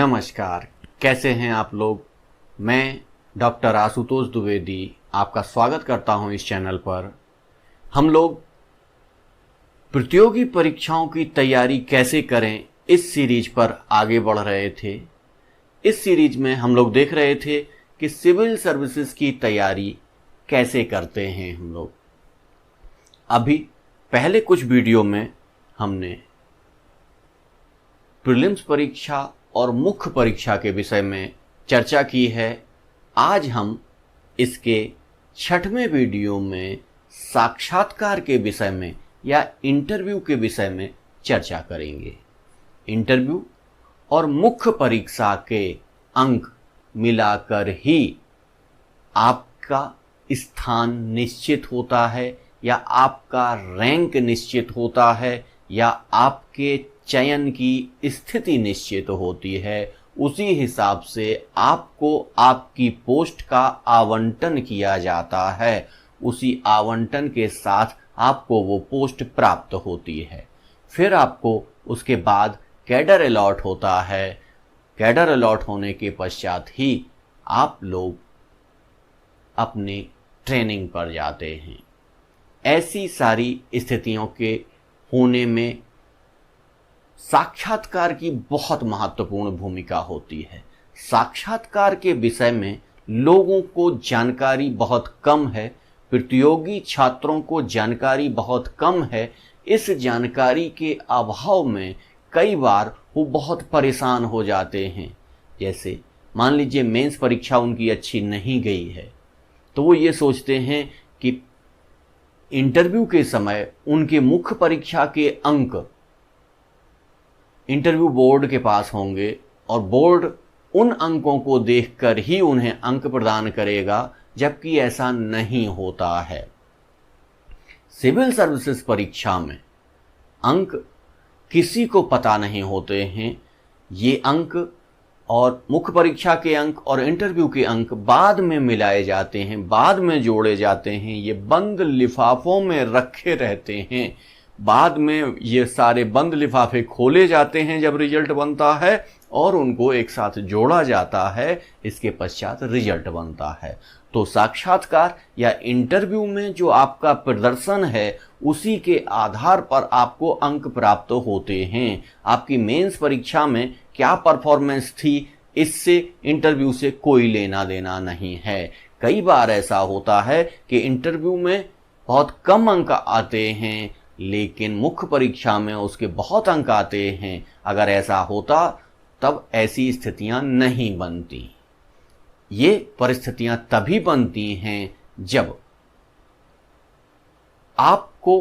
नमस्कार, कैसे हैं आप लोग। मैं डॉक्टर आशुतोष द्विवेदी आपका स्वागत करता हूं इस चैनल पर। हम लोग प्रतियोगी परीक्षाओं की तैयारी कैसे करें इस सीरीज पर आगे बढ़ रहे थे। इस सीरीज में हम लोग देख रहे थे कि सिविल सर्विसेज की तैयारी कैसे करते हैं हम लोग। अभी पहले कुछ वीडियो में हमने प्रीलिम्स परीक्षा और मुख्य परीक्षा के विषय में चर्चा की है। आज हम इसके 6वें वीडियो में साक्षात्कार के विषय में या इंटरव्यू के विषय में चर्चा करेंगे। इंटरव्यू और मुख्य परीक्षा के अंक मिलाकर ही आपका स्थान निश्चित होता है या आपका रैंक निश्चित होता है या आपके चयन की स्थिति निश्चित होती है। उसी हिसाब से आपको आपकी पोस्ट का आवंटन किया जाता है। उसी आवंटन के साथ आपको वो पोस्ट प्राप्त होती है। फिर आपको उसके बाद कैडर अलॉट होता है। कैडर अलॉट होने के पश्चात ही आप लोग अपनी ट्रेनिंग पर जाते हैं। ऐसी सारी स्थितियों के होने में साक्षात्कार की बहुत महत्वपूर्ण भूमिका होती है। साक्षात्कार के विषय में लोगों को जानकारी बहुत कम है, प्रतियोगी छात्रों को जानकारी बहुत कम है। इस जानकारी के अभाव में कई बार वो बहुत परेशान हो जाते हैं। जैसे मान लीजिए मेंस परीक्षा उनकी अच्छी नहीं गई है, तो वो ये सोचते हैं कि इंटरव्यू के समय उनके मुख्य परीक्षा के अंक इंटरव्यू बोर्ड के पास होंगे और बोर्ड उन अंकों को देखकर ही उन्हें अंक प्रदान करेगा, जबकि ऐसा नहीं होता है। सिविल सर्विसेज परीक्षा में अंक किसी को पता नहीं होते हैं। ये अंक और मुख्य परीक्षा के अंक और इंटरव्यू के अंक बाद में मिलाए जाते हैं, बाद में जोड़े जाते हैं। ये बंद लिफाफों में रखे रहते हैं। बाद में ये सारे बंद लिफाफे खोले जाते हैं जब रिजल्ट बनता है और उनको एक साथ जोड़ा जाता है। इसके पश्चात रिजल्ट बनता है। तो साक्षात्कार या इंटरव्यू में जो आपका प्रदर्शन है उसी के आधार पर आपको अंक प्राप्त होते हैं। आपकी मेंस परीक्षा में क्या परफॉर्मेंस थी, इससे इंटरव्यू से कोई लेना देना नहीं है। कई बार ऐसा होता है कि इंटरव्यू में बहुत कम अंक आते हैं, लेकिन मुख्य परीक्षा में उसके बहुत अंक आते हैं। अगर ऐसा होता तब ऐसी स्थितियां नहीं बनती। ये परिस्थितियां तभी बनती हैं जब आपको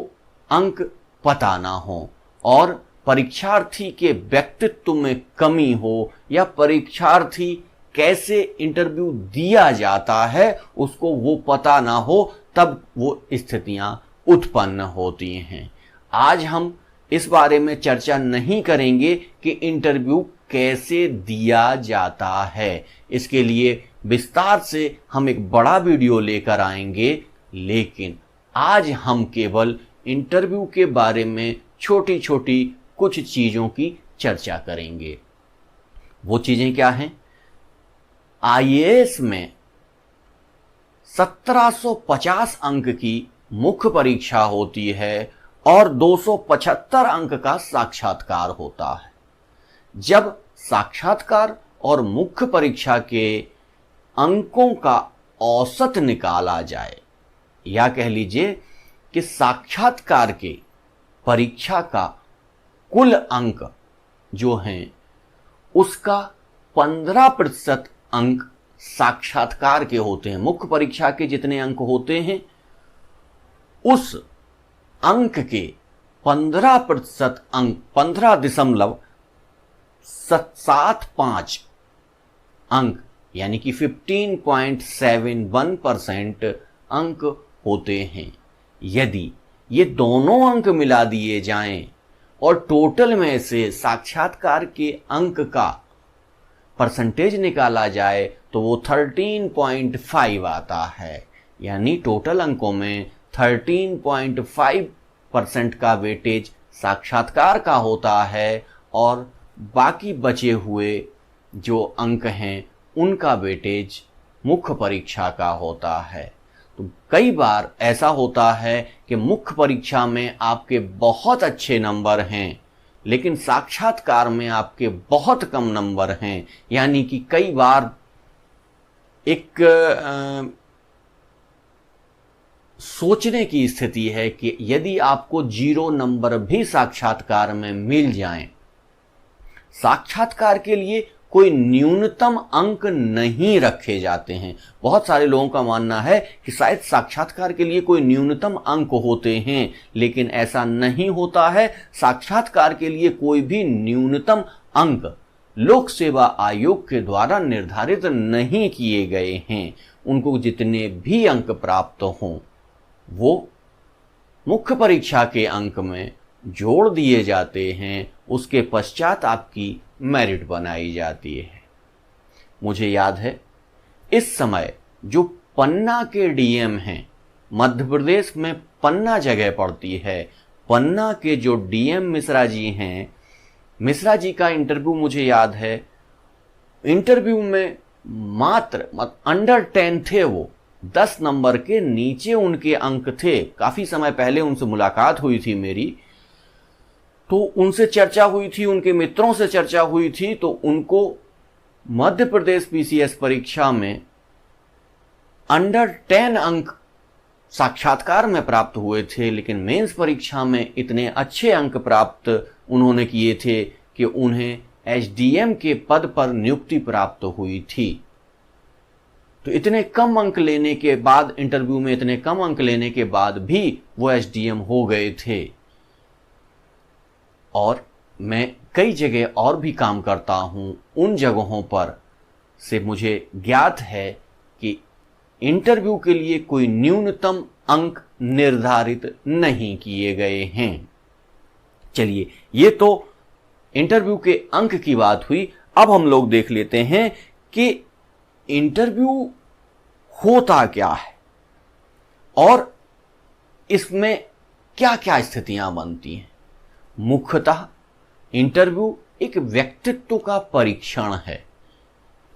अंक पता ना हो और परीक्षार्थी के व्यक्तित्व में कमी हो या परीक्षार्थी कैसे इंटरव्यू दिया जाता है उसको वो पता ना हो, तब वो स्थितियां उत्पन्न होती हैं। आज हम इस बारे में चर्चा नहीं करेंगे कि इंटरव्यू कैसे दिया जाता है। इसके लिए विस्तार से हम एक बड़ा वीडियो लेकर आएंगे, लेकिन आज हम केवल इंटरव्यू के बारे में छोटी छोटी कुछ चीजों की चर्चा करेंगे। वो चीजें क्या हैं? आईएएस में 1750 अंक की मुख्य परीक्षा होती है और 275 अंक का साक्षात्कार होता है। जब साक्षात्कार और मुख्य परीक्षा के अंकों का औसत निकाला जाए, या कह लीजिए कि साक्षात्कार के परीक्षा का कुल अंक जो हैं उसका 15% अंक साक्षात्कार के होते हैं। मुख्य परीक्षा के जितने अंक होते हैं उस अंक के 15% अंक 15.75 अंक यानी कि 15.71% अंक होते हैं। यदि ये दोनों अंक मिला दिए जाएं और टोटल में से साक्षात्कार के अंक का परसेंटेज निकाला जाए तो वो 13.5 आता है। यानी टोटल अंकों में 13.5% का वेटेज साक्षात्कार का होता है और बाकी बचे हुए जो अंक हैं उनका वेटेज मुख्य परीक्षा का होता है। तो कई बार ऐसा होता है कि मुख्य परीक्षा में आपके बहुत अच्छे नंबर हैं लेकिन साक्षात्कार में आपके बहुत कम नंबर हैं। यानी कि कई बार एक सोचने की स्थिति है कि यदि आपको 0 नंबर भी साक्षात्कार में मिल जाएं, साक्षात्कार के लिए कोई न्यूनतम अंक नहीं रखे जाते हैं। बहुत सारे लोगों का मानना है कि शायद साक्षात्कार के लिए कोई न्यूनतम अंक होते हैं, लेकिन ऐसा नहीं होता है। साक्षात्कार के लिए कोई भी न्यूनतम अंक लोक सेवा आयोग के द्वारा निर्धारित नहीं किए गए हैं। उनको जितने भी अंक प्राप्त हों वो मुख्य परीक्षा के अंक में जोड़ दिए जाते हैं। उसके पश्चात आपकी मेरिट बनाई जाती है। मुझे याद है इस समय जो पन्ना के डीएम हैं, मध्य प्रदेश में पन्ना जगह पड़ती है, पन्ना के जो डीएम मिश्रा जी हैं, मिश्रा जी का इंटरव्यू मुझे याद है। इंटरव्यू में मात्र अंडर 10 थे, वो 10 नंबर के नीचे उनके अंक थे। काफी समय पहले उनसे मुलाकात हुई थी मेरी, तो उनसे चर्चा हुई थी, उनके मित्रों से चर्चा हुई थी। तो उनको मध्य प्रदेश पीसीएस परीक्षा में अंडर 10 अंक साक्षात्कार में प्राप्त हुए थे, लेकिन मेंस परीक्षा में इतने अच्छे अंक प्राप्त उन्होंने किए थे कि उन्हें एसडीएम के पद पर नियुक्ति प्राप्त हुई थी। तो इतने कम अंक लेने के बाद, इंटरव्यू में इतने कम अंक लेने के बाद भी वो एसडीएम हो गए थे। और मैं कई जगह और भी काम करता हूं, उन जगहों पर से मुझे ज्ञात है कि इंटरव्यू के लिए कोई न्यूनतम अंक निर्धारित नहीं किए गए हैं। चलिए, ये तो इंटरव्यू के अंक की बात हुई। अब हम लोग देख लेते हैं कि इंटरव्यू होता क्या है और इसमें क्या क्या स्थितियां बनती हैं। मुख्यतः इंटरव्यू एक व्यक्तित्व का परीक्षण है,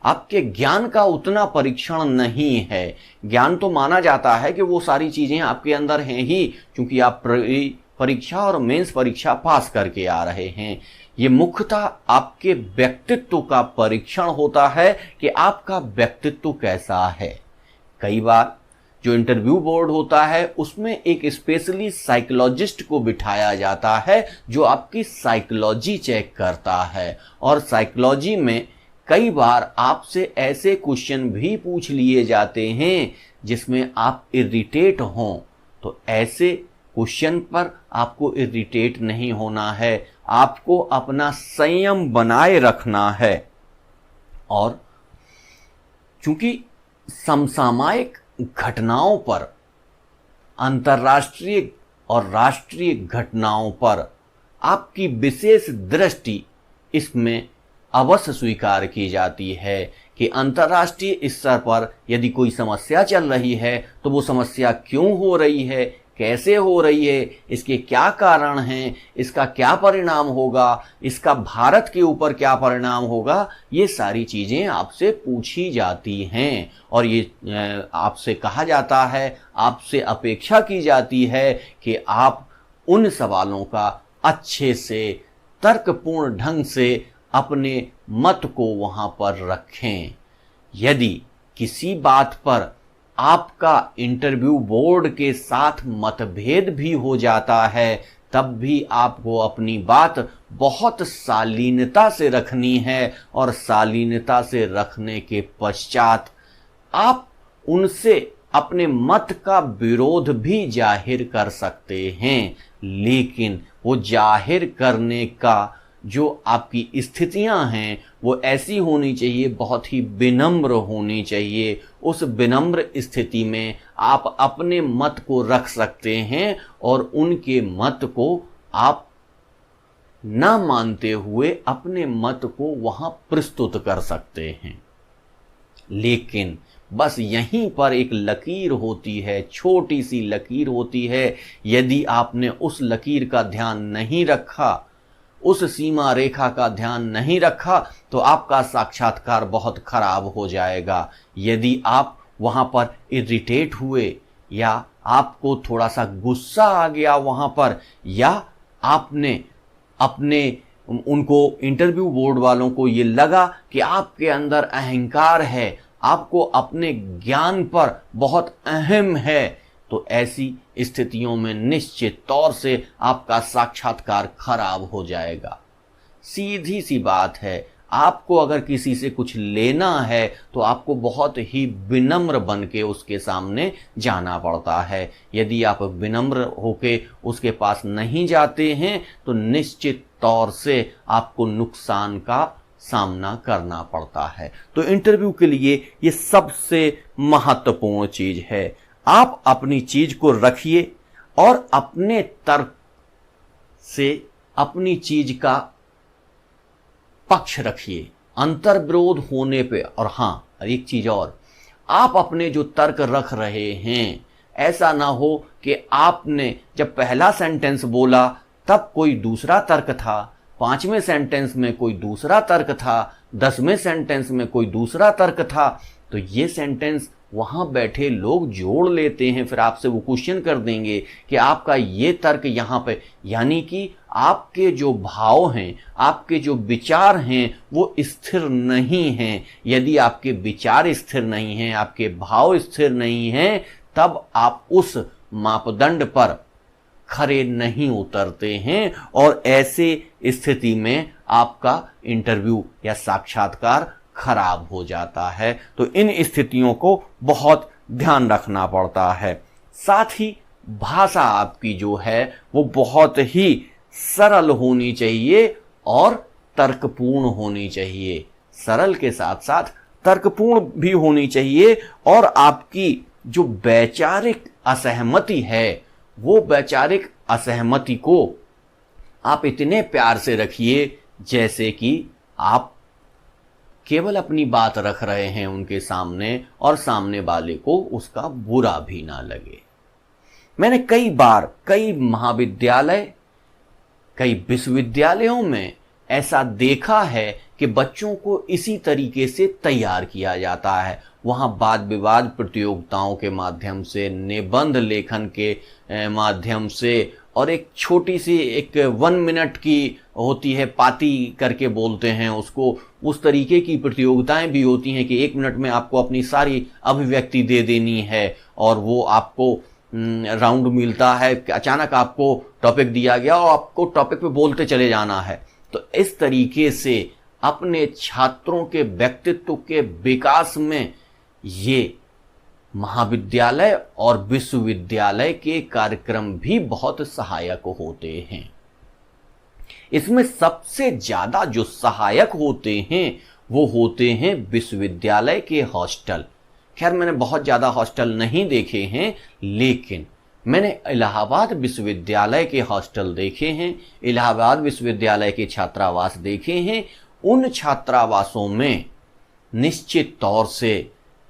आपके ज्ञान का उतना परीक्षण नहीं है। ज्ञान तो माना जाता है कि वो सारी चीजें आपके अंदर हैं ही, क्योंकि आप परीक्षा और मेंस परीक्षा पास करके आ रहे हैं। ये मुख्यतः आपके व्यक्तित्व का परीक्षण होता है कि आपका व्यक्तित्व कैसा है। कई बार जो इंटरव्यू बोर्ड होता है उसमें एक स्पेशली साइकोलॉजिस्ट को बिठाया जाता है जो आपकी साइकोलॉजी चेक करता है। और साइकोलॉजी में कई बार आपसे ऐसे क्वेश्चन भी पूछ लिए जाते हैं जिसमें आप इरिटेट हों। तो ऐसे क्वेश्चन पर आपको इरिटेट नहीं होना है, आपको अपना संयम बनाए रखना है। और चूंकि समसामयिक घटनाओं पर, अंतर्राष्ट्रीय और राष्ट्रीय घटनाओं पर आपकी विशेष दृष्टि इसमें अवश्य स्वीकार की जाती है कि अंतर्राष्ट्रीय स्तर पर यदि कोई समस्या चल रही है तो वो समस्या क्यों हो रही है, कैसे हो रही है, इसके क्या कारण हैं, इसका क्या परिणाम होगा, इसका भारत के ऊपर क्या परिणाम होगा, ये सारी चीजें आपसे पूछी जाती हैं। और ये आपसे कहा जाता है, आपसे अपेक्षा की जाती है कि आप उन सवालों का अच्छे से तर्कपूर्ण ढंग से अपने मत को वहां पर रखें। यदि किसी बात पर आपका इंटरव्यू बोर्ड के साथ मतभेद भी हो जाता है, तब भी आपको अपनी बात बहुत शालीनता से रखनी है। और शालीनता से रखने के पश्चात आप उनसे अपने मत का विरोध भी जाहिर कर सकते हैं, लेकिन वो जाहिर करने का जो आपकी स्थितियां हैं वो ऐसी होनी चाहिए, बहुत ही विनम्र होनी चाहिए। उस विनम्र स्थिति में आप अपने मत को रख सकते हैं और उनके मत को आप ना मानते हुए अपने मत को वहां प्रस्तुत कर सकते हैं। लेकिन बस यहीं पर एक लकीर होती है, छोटी सी लकीर होती है। यदि आपने उस लकीर का ध्यान नहीं रखा, उस सीमा रेखा का ध्यान नहीं रखा तो आपका साक्षात्कार बहुत खराब हो जाएगा। यदि आप वहां पर इरिटेट हुए या आपको थोड़ा सा गुस्सा आ गया वहां पर, या आपने अपने उनको इंटरव्यू बोर्ड वालों को ये लगा कि आपके अंदर अहंकार है, आपको अपने ज्ञान पर बहुत अहम है, तो ऐसी स्थितियों में निश्चित तौर से आपका साक्षात्कार खराब हो जाएगा। सीधी सी बात है, आपको अगर किसी से कुछ लेना है तो आपको बहुत ही विनम्र बन के उसके सामने जाना पड़ता है। यदि आप विनम्र होके उसके पास नहीं जाते हैं तो निश्चित तौर से आपको नुकसान का सामना करना पड़ता है। तो इंटरव्यू के लिए ये सबसे महत्वपूर्ण चीज है। आप अपनी चीज को रखिए और अपने तर्क से अपनी चीज का पक्ष रखिए, अंतर्विरोध होने पे। और हाँ, एक चीज और, आप अपने जो तर्क रख रहे हैं, ऐसा ना हो कि आपने जब पहला सेंटेंस बोला तब कोई दूसरा तर्क था, 5वें सेंटेंस में कोई दूसरा तर्क था, 10वें सेंटेंस में कोई दूसरा तर्क था, तो ये सेंटेंस वहां बैठे लोग जोड़ लेते हैं, फिर आपसे वो क्वेश्चन कर देंगे कि आपका ये तर्क यहां पे, यानी कि आपके जो भाव हैं, आपके जो विचार हैं वो स्थिर नहीं हैं। यदि आपके विचार स्थिर नहीं हैं, आपके भाव स्थिर नहीं हैं, तब आप उस मापदंड पर खरे नहीं उतरते हैं और ऐसे स्थिति में आपका इंटरव्यू या साक्षात्कार खराब हो जाता है। तो इन स्थितियों को बहुत ध्यान रखना पड़ता है। साथ ही भाषा आपकी जो है वो बहुत ही सरल होनी चाहिए और तर्कपूर्ण होनी चाहिए। सरल के साथ साथ तर्कपूर्ण भी होनी चाहिए, और आपकी जो वैचारिक असहमति है वो वैचारिक असहमति को आप इतने प्यार से रखिए जैसे कि आप केवल अपनी बात रख रहे हैं उनके सामने और सामने वाले को उसका बुरा भी ना लगे। मैंने कई बार कई महाविद्यालय, कई विश्वविद्यालयों में ऐसा देखा है कि बच्चों को इसी तरीके से तैयार किया जाता है। वहां वाद विवाद प्रतियोगिताओं के माध्यम से, निबंध लेखन के माध्यम से, और एक छोटी सी एक 1 मिनट की होती है, पाती करके बोलते हैं उसको, उस तरीके की प्रतियोगिताएं भी होती हैं कि 1 मिनट में आपको अपनी सारी अभिव्यक्ति दे देनी है और वो आपको राउंड मिलता है, अचानक आपको टॉपिक दिया गया और आपको टॉपिक पे बोलते चले जाना है। तो इस तरीके से अपने छात्रों के व्यक्तित्व के विकास में ये महाविद्यालय और विश्वविद्यालय के कार्यक्रम भी बहुत सहायक होते हैं। इसमें सबसे ज्यादा जो सहायक होते हैं वो होते हैं विश्वविद्यालय के हॉस्टल। खैर, मैंने बहुत ज्यादा हॉस्टल नहीं देखे हैं, लेकिन मैंने इलाहाबाद विश्वविद्यालय के हॉस्टल देखे हैं, इलाहाबाद विश्वविद्यालय के छात्रावास देखे हैं। उन छात्रावासों में निश्चित तौर से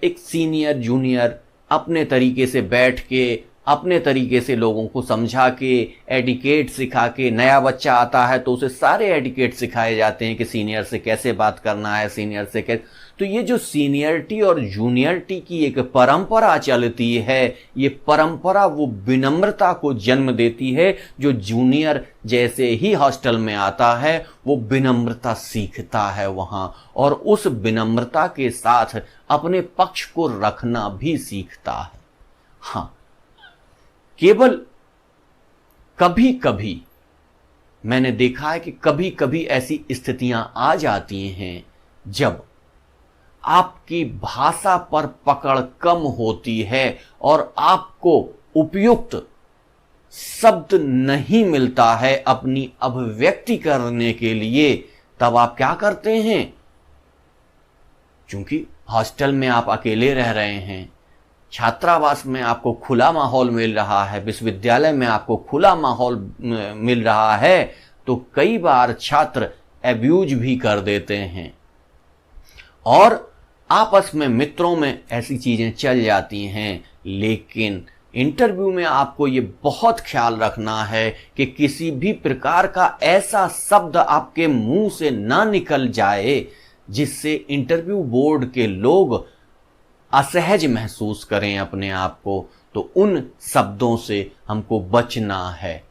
एक सीनियर जूनियर अपने तरीके से बैठ के, अपने तरीके से लोगों को समझा के, एटिकेट सिखा के, नया बच्चा आता है तो उसे सारे एटिकेट सिखाए जाते हैं कि सीनियर से कैसे बात करना है, सीनियर से कैसे। तो ये जो सीनियरिटी और जूनियरिटी की एक परंपरा चलती है, ये परंपरा वो विनम्रता को जन्म देती है। जो जूनियर जैसे ही हॉस्टल में आता है वो विनम्रता सीखता है वहां, और उस विनम्रता के साथ अपने पक्ष को रखना भी सीखता है। हाँ, केवल कभी कभी मैंने देखा है कि कभी कभी ऐसी स्थितियां आ जाती हैं जब आपकी भाषा पर पकड़ कम होती है और आपको उपयुक्त शब्द नहीं मिलता है अपनी अभिव्यक्ति करने के लिए। तब आप क्या करते हैं? क्योंकि हॉस्टल में आप अकेले रह रहे हैं, छात्रावास में आपको खुला माहौल मिल रहा है, विश्वविद्यालय में आपको खुला माहौल मिल रहा है, तो कई बार छात्र एब्यूज भी कर देते हैं और आपस में मित्रों में ऐसी चीजें चल जाती हैं। लेकिन इंटरव्यू में आपको ये बहुत ख्याल रखना है कि किसी भी प्रकार का ऐसा शब्द आपके मुंह से ना निकल जाए जिससे इंटरव्यू बोर्ड के लोग असहज महसूस करें अपने आप को। तो उन शब्दों से हमको बचना है।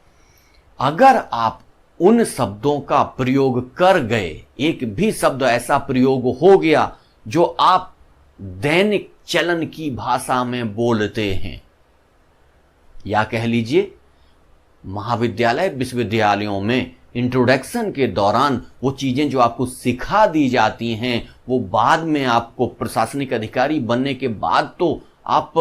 अगर आप उन शब्दों का प्रयोग कर गए, एक भी शब्द ऐसा प्रयोग हो गया जो आप दैनिक चलन की भाषा में बोलते हैं, या कह लीजिए महाविद्यालय विश्वविद्यालयों में इंट्रोडक्शन के दौरान वो चीजें जो आपको सिखा दी जाती हैं वो बाद में आपको प्रशासनिक अधिकारी बनने के बाद तो आप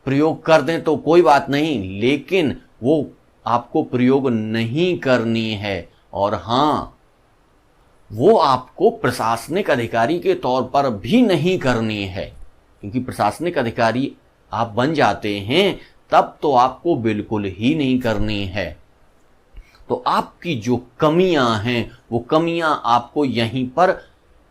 प्रयोग कर दें तो कोई बात नहीं, लेकिन वो आपको प्रयोग नहीं करनी है। और हाँ, वो आपको प्रशासनिक अधिकारी के तौर पर भी नहीं करनी है, क्योंकि प्रशासनिक अधिकारी आप बन जाते हैं तब तो आपको बिल्कुल ही नहीं करनी है। तो आपकी जो कमियां हैं वो कमियां आपको यहीं पर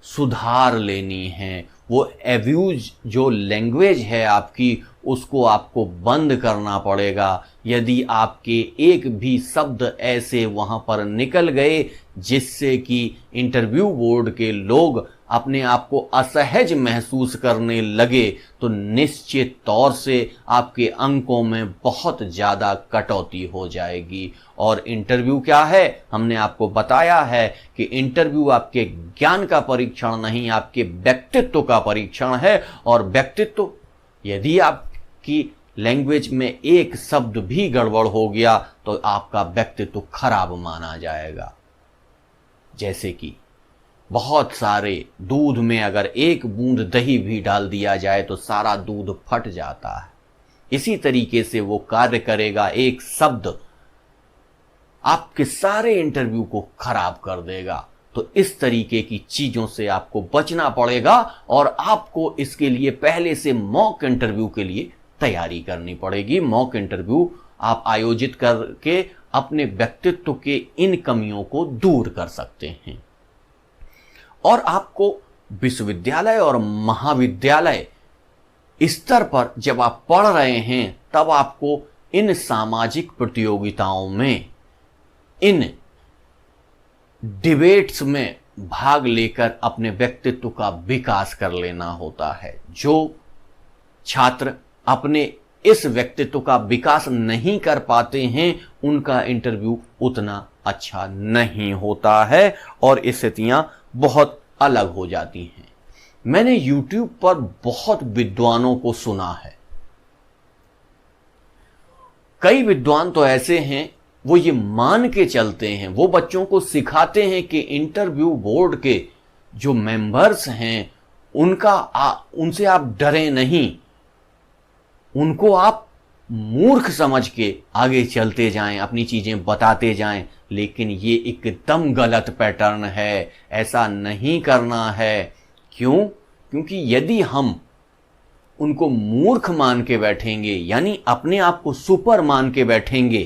सुधार लेनी हैं। वो एब्यूज जो लैंग्वेज है आपकी उसको आपको बंद करना पड़ेगा। यदि आपके एक भी शब्द ऐसे वहां पर निकल गए जिससे कि इंटरव्यू बोर्ड के लोग अपने आप को असहज महसूस करने लगे तो निश्चित तौर से आपके अंकों में बहुत ज़्यादा कटौती हो जाएगी। और इंटरव्यू क्या है, हमने आपको बताया है कि इंटरव्यू आपके ज्ञान का परीक्षण नहीं, आपके व्यक्तित्व का परीक्षण है। और व्यक्तित्व, यदि आपकी लैंग्वेज में एक शब्द भी गड़बड़ हो गया तो आपका व्यक्तित्व खराब माना जाएगा। जैसे कि बहुत सारे दूध में अगर एक बूंद दही भी डाल दिया जाए तो सारा दूध फट जाता है। इसी तरीके से वो कार्य करेगा, एक शब्द आपके सारे इंटरव्यू को खराब कर देगा। तो इस तरीके की चीजों से आपको बचना पड़ेगा और आपको इसके लिए पहले से मॉक इंटरव्यू के लिए तैयारी करनी पड़ेगी। मॉक इंटरव्यू आप आयोजित करके अपने व्यक्तित्व के इन कमियों को दूर कर सकते हैं। और आपको विश्वविद्यालय और महाविद्यालय स्तर पर जब आप पढ़ रहे हैं तब आपको इन सामाजिक प्रतियोगिताओं में, इन डिबेट्स में भाग लेकर अपने व्यक्तित्व का विकास कर लेना होता है। जो छात्र अपने इस व्यक्तित्व का विकास नहीं कर पाते हैं उनका इंटरव्यू उतना अच्छा नहीं होता है और स्थितियां बहुत अलग हो जाती हैं। मैंने YouTube पर बहुत विद्वानों को सुना है। कई विद्वान तो ऐसे हैं वो ये मान के चलते हैं, वो बच्चों को सिखाते हैं कि इंटरव्यू बोर्ड के जो मेंबर्स हैं उनसे आप डरें नहीं, उनको आप मूर्ख समझ के आगे चलते जाएं, अपनी चीजें बताते जाएं। लेकिन ये एकदम गलत पैटर्न है, ऐसा नहीं करना है। क्यों? क्योंकि यदि हम उनको मूर्ख मान के बैठेंगे, यानी अपने आप को सुपर मान के बैठेंगे,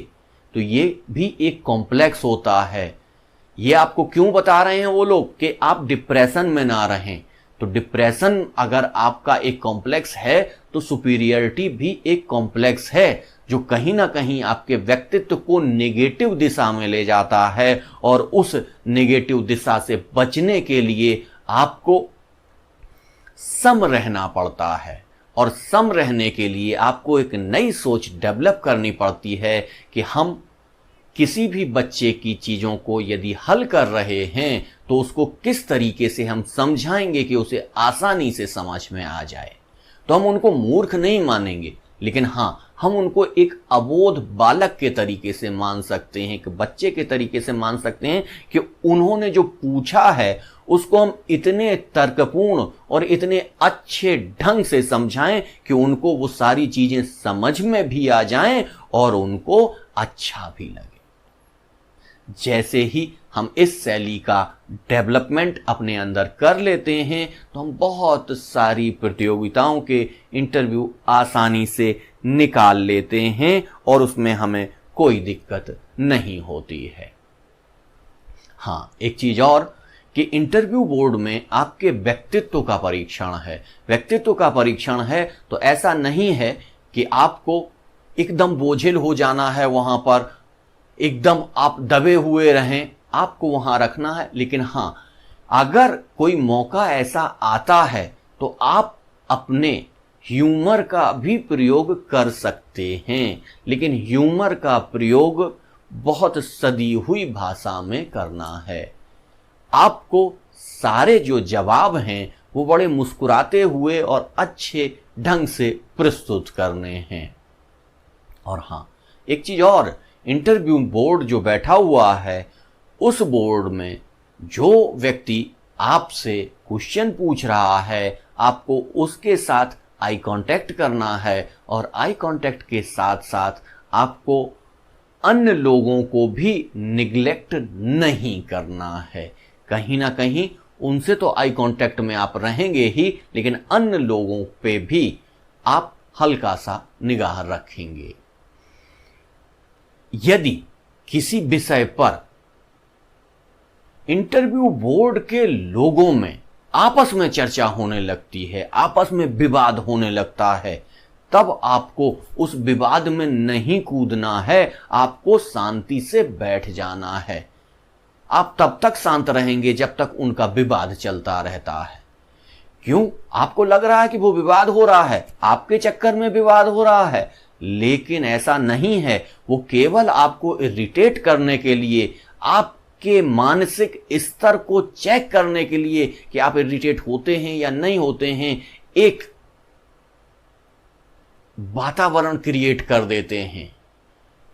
तो ये भी एक कॉम्प्लेक्स होता है। ये आपको क्यों बता रहे हैं वो लोग कि आप डिप्रेशन में ना रहें। तो डिप्रेशन अगर आपका एक कॉम्प्लेक्स है तो सुपीरियरिटी भी एक कॉम्प्लेक्स है जो कहीं ना कहीं आपके व्यक्तित्व को नेगेटिव दिशा में ले जाता है। और उस नेगेटिव दिशा से बचने के लिए आपको सम रहना पड़ता है और सम रहने के लिए आपको एक नई सोच डेवलप करनी पड़ती है कि हम किसी भी बच्चे की चीज़ों को यदि हल कर रहे हैं तो उसको किस तरीके से हम समझाएंगे कि उसे आसानी से समझ में आ जाए। तो हम उनको मूर्ख नहीं मानेंगे, लेकिन हाँ, हम उनको एक अबोध बालक के तरीके से मान सकते हैं, एक बच्चे के तरीके से मान सकते हैं कि उन्होंने जो पूछा है उसको हम इतने तर्कपूर्ण और इतने अच्छे ढंग से समझाएं कि उनको वो सारी चीजें समझ में भी आ जाएं और उनको अच्छा भी लगे। जैसे ही हम इस शैली का डेवलपमेंट अपने अंदर कर लेते हैं तो हम बहुत सारी प्रतियोगिताओं के इंटरव्यू आसानी से निकाल लेते हैं और उसमें हमें कोई दिक्कत नहीं होती है। हाँ, एक चीज और कि इंटरव्यू बोर्ड में आपके व्यक्तित्व का परीक्षण है। व्यक्तित्व का परीक्षण है तो ऐसा नहीं है कि आपको एकदम बोझिल हो जाना है, वहां पर एकदम आप दबे हुए रहें, आपको वहां रखना है। लेकिन हाँ, अगर कोई मौका ऐसा आता है तो आप अपने ह्यूमर का भी प्रयोग कर सकते हैं, लेकिन ह्यूमर का प्रयोग बहुत सदी हुई भाषा में करना है। आपको सारे जो जवाब हैं वो बड़े मुस्कुराते हुए और अच्छे ढंग से प्रस्तुत करने हैं। और हाँ, एक चीज और, इंटरव्यू बोर्ड जो बैठा हुआ है, उस बोर्ड में जो व्यक्ति आपसे क्वेश्चन पूछ रहा है, आपको उसके साथ आई कांटेक्ट करना है, और आई कांटेक्ट के साथ साथ आपको अन्य लोगों को भी निग्लेक्ट नहीं करना है। कहीं ना कहीं उनसे तो आई कांटेक्ट में आप रहेंगे ही, लेकिन अन्य लोगों पे भी आप हल्का सा निगाह रखेंगे। यदि किसी विषय पर इंटरव्यू बोर्ड के लोगों में आपस में चर्चा होने लगती है, आपस में विवाद होने लगता है, तब आपको उस विवाद में नहीं कूदना है, आपको शांति से बैठ जाना है। आप तब तक शांत रहेंगे जब तक उनका विवाद चलता रहता है। क्यों? आपको लग रहा है कि वो विवाद हो रहा है, आपके चक्कर में विवाद हो रहा है, लेकिन ऐसा नहीं है। वो केवल आपको इरिटेट करने के लिए, आपके मानसिक स्तर को चेक करने के लिए कि आप इरिटेट होते हैं या नहीं होते हैं, एक वातावरण क्रिएट कर देते हैं,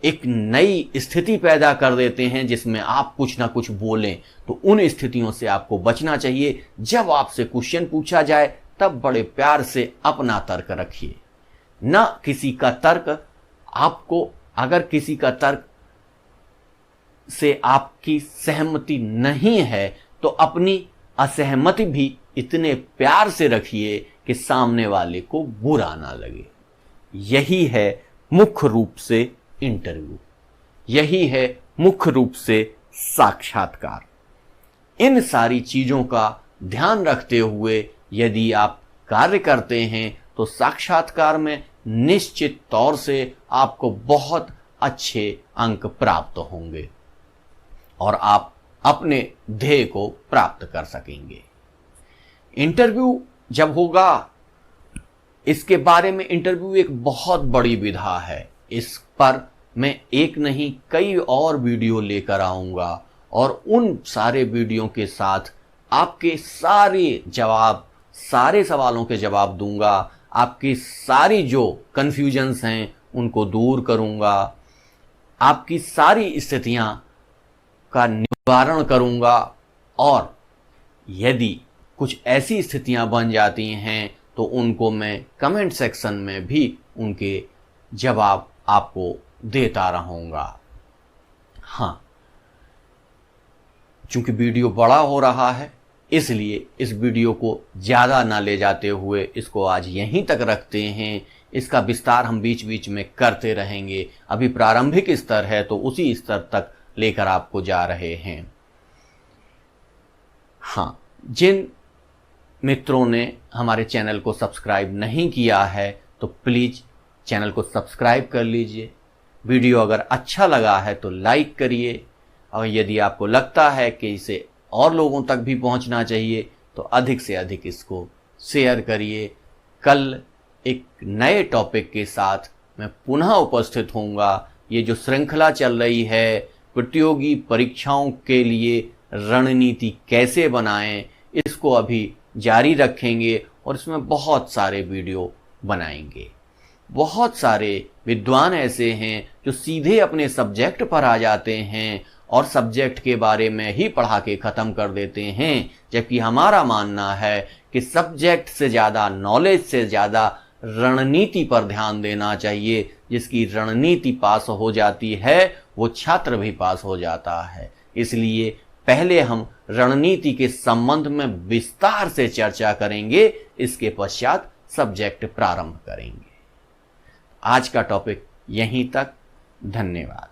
एक नई स्थिति पैदा कर देते हैं जिसमें आप कुछ ना कुछ बोलें। तो उन स्थितियों से आपको बचना चाहिए। जब आपसे क्वेश्चन पूछा जाए तब बड़े प्यार से अपना तर्क रखिए, ना किसी का तर्क। आपको अगर किसी का तर्क से आपकी सहमति नहीं है तो अपनी असहमति भी इतने प्यार से रखिए कि सामने वाले को बुरा ना लगे। यही है मुख्य रूप से इंटरव्यू, यही है मुख्य रूप से साक्षात्कार। इन सारी चीजों का ध्यान रखते हुए यदि आप कार्य करते हैं तो साक्षात्कार में निश्चित तौर से आपको बहुत अच्छे अंक प्राप्त होंगे और आप अपने ध्येय को प्राप्त कर सकेंगे। इंटरव्यू जब होगा, इसके बारे में, इंटरव्यू एक बहुत बड़ी विधा है। इस पर मैं एक नहीं कई और वीडियो लेकर आऊंगा और उन सारे वीडियो के साथ आपके सारे जवाब, सारे सवालों के जवाब दूंगा। आपकी सारी जो कंफ्यूजन्स हैं उनको दूर करूंगा, आपकी सारी स्थितियां का निवारण करूंगा। और यदि कुछ ऐसी स्थितियां बन जाती हैं तो उनको मैं कमेंट सेक्शन में भी उनके जवाब आपको देता रहूंगा। हाँ, चूंकि वीडियो बड़ा हो रहा है इसलिए इस वीडियो को ज़्यादा ना ले जाते हुए इसको आज यहीं तक रखते हैं। इसका विस्तार हम बीच बीच में करते रहेंगे। अभी प्रारंभिक स्तर है तो उसी स्तर तक लेकर आपको जा रहे हैं। हाँ, जिन मित्रों ने हमारे चैनल को सब्सक्राइब नहीं किया है तो प्लीज़ चैनल को सब्सक्राइब कर लीजिए। वीडियो अगर अच्छा लगा है तो लाइक करिए, और यदि आपको लगता है कि इसे और लोगों तक भी पहुंचना चाहिए तो अधिक से अधिक इसको शेयर करिए। कल एक नए टॉपिक के साथ मैं पुनः उपस्थित होऊंगा। ये जो श्रृंखला चल रही है प्रतियोगी परीक्षाओं के लिए रणनीति कैसे बनाएं, इसको अभी जारी रखेंगे और इसमें बहुत सारे वीडियो बनाएंगे। बहुत सारे विद्वान ऐसे हैं जो सीधे अपने सब्जेक्ट पर आ जाते हैं और सब्जेक्ट के बारे में ही पढ़ा के ख़त्म कर देते हैं, जबकि हमारा मानना है कि सब्जेक्ट से ज़्यादा, नॉलेज से ज़्यादा रणनीति पर ध्यान देना चाहिए। जिसकी रणनीति पास हो जाती है वो छात्र भी पास हो जाता है। इसलिए पहले हम रणनीति के संबंध में विस्तार से चर्चा करेंगे, इसके पश्चात सब्जेक्ट प्रारंभ करेंगे। आज का टॉपिक यहीं तक। धन्यवाद।